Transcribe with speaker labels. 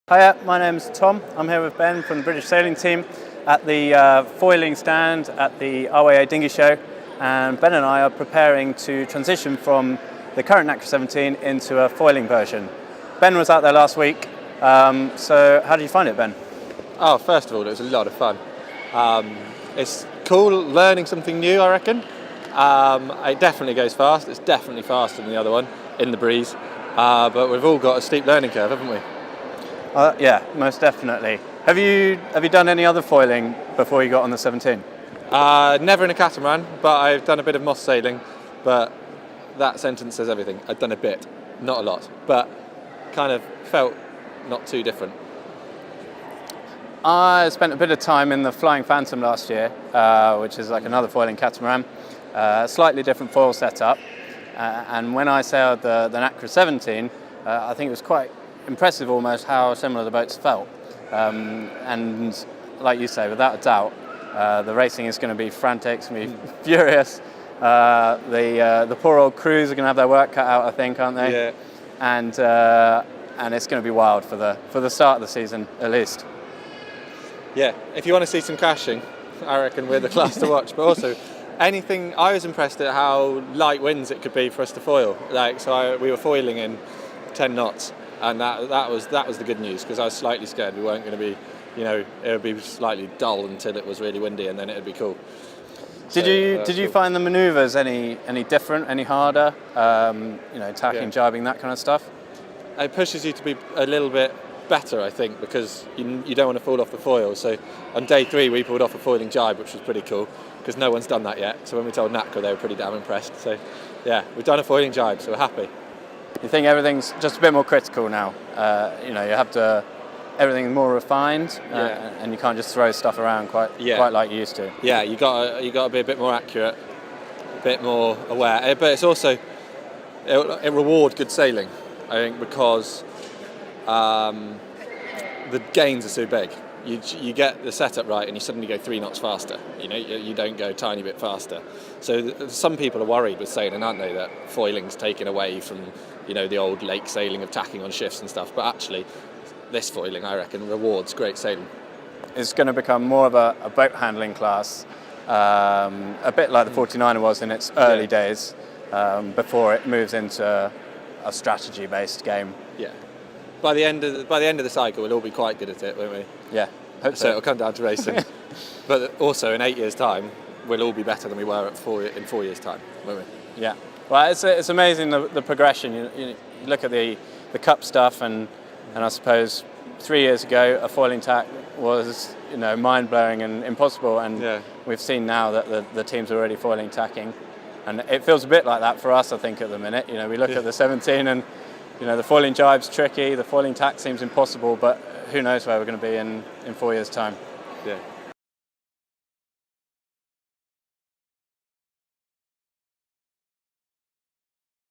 Speaker 1: Hiya, my name's Tom. I'm here with Ben from the British sailing team at the foiling stand at the RYA Dinghy Show, and Ben and I are preparing to transition from the current Nacra 17 into a foiling version. Ben was out there last week, so how did you find it, Ben?
Speaker 2: Oh, first of all, it was a lot of fun. It's cool learning something new, I reckon. It definitely goes fast. It's definitely faster than the other one in the breeze, but we've all got a steep learning curve, haven't we?
Speaker 1: Yeah, most definitely. Have you done any other foiling before you got on the 17?
Speaker 2: Never in a catamaran, but I've done a bit of moss sailing. But that sentence says everything. I've done a bit, not a lot, but kind of felt not too different.
Speaker 1: I spent a bit of time in the Flying Phantom last year, which is like another foiling catamaran, slightly different foil setup. And when I sailed the Nacra 17, I think it was quite impressive almost how similar the boats felt. And like you say, without a doubt, the racing is going to be frantic, it's going to be furious. The poor old crews are going to have their work cut out, I think, aren't they?
Speaker 2: Yeah.
Speaker 1: And it's going to be wild for the start of the season, at least.
Speaker 2: Yeah, if you want to see some crashing, I reckon we're the class to watch. But also, anything, I was impressed at how light winds it could be for us to foil. We were foiling in 10 knots. And that was the good news, because I was slightly scared we weren't going to be, it would be slightly dull until it was really windy, and then it would be cool.
Speaker 1: Did you find the manoeuvres any different, any harder? Tacking, jibing, that kind of stuff.
Speaker 2: It pushes you to be a little bit better, I think, because you don't want to fall off the foil. So on day 3 we pulled off a foiling jibe, which was pretty cool, because no one's done that yet. So when we told Nacra, they were pretty damn impressed. So yeah, we've done a foiling jibe, so we're happy.
Speaker 1: You think everything's just a bit more critical now? You have to, everything's more refined, and you can't just throw stuff around quite like you used to.
Speaker 2: Yeah, you got to be a bit more accurate, a bit more aware. But it's also it rewards good sailing, I think, because the gains are so big. You get the setup right, and you suddenly go 3 knots faster. You don't go a tiny bit faster. So some people are worried with sailing, aren't they, that foiling's taken away from the old lake sailing of tacking on shifts and stuff. But actually, this foiling, I reckon, rewards great sailing.
Speaker 1: It's going to become more of a boat handling class, a bit like the 49er was in its early days, before it moves into a strategy-based game.
Speaker 2: Yeah. By the end of the cycle, we'll all be quite good at it, won't we?
Speaker 1: Yeah, hope so.
Speaker 2: So it'll come down to racing. But also, in 8 years' time, we'll all be better than we were in 4 years' time, won't we?
Speaker 1: Yeah. Well, it's amazing the progression. You look at the cup stuff, and I suppose 3 years ago a foiling tack was mind-blowing and impossible, and we've seen now that the teams are already foiling tacking, and it feels a bit like that for us, I think, at the minute. We look at the 17 and the foiling jibe's tricky, the foiling tack seems impossible, but who knows where we're going to be in 4 years' time.
Speaker 2: Yeah.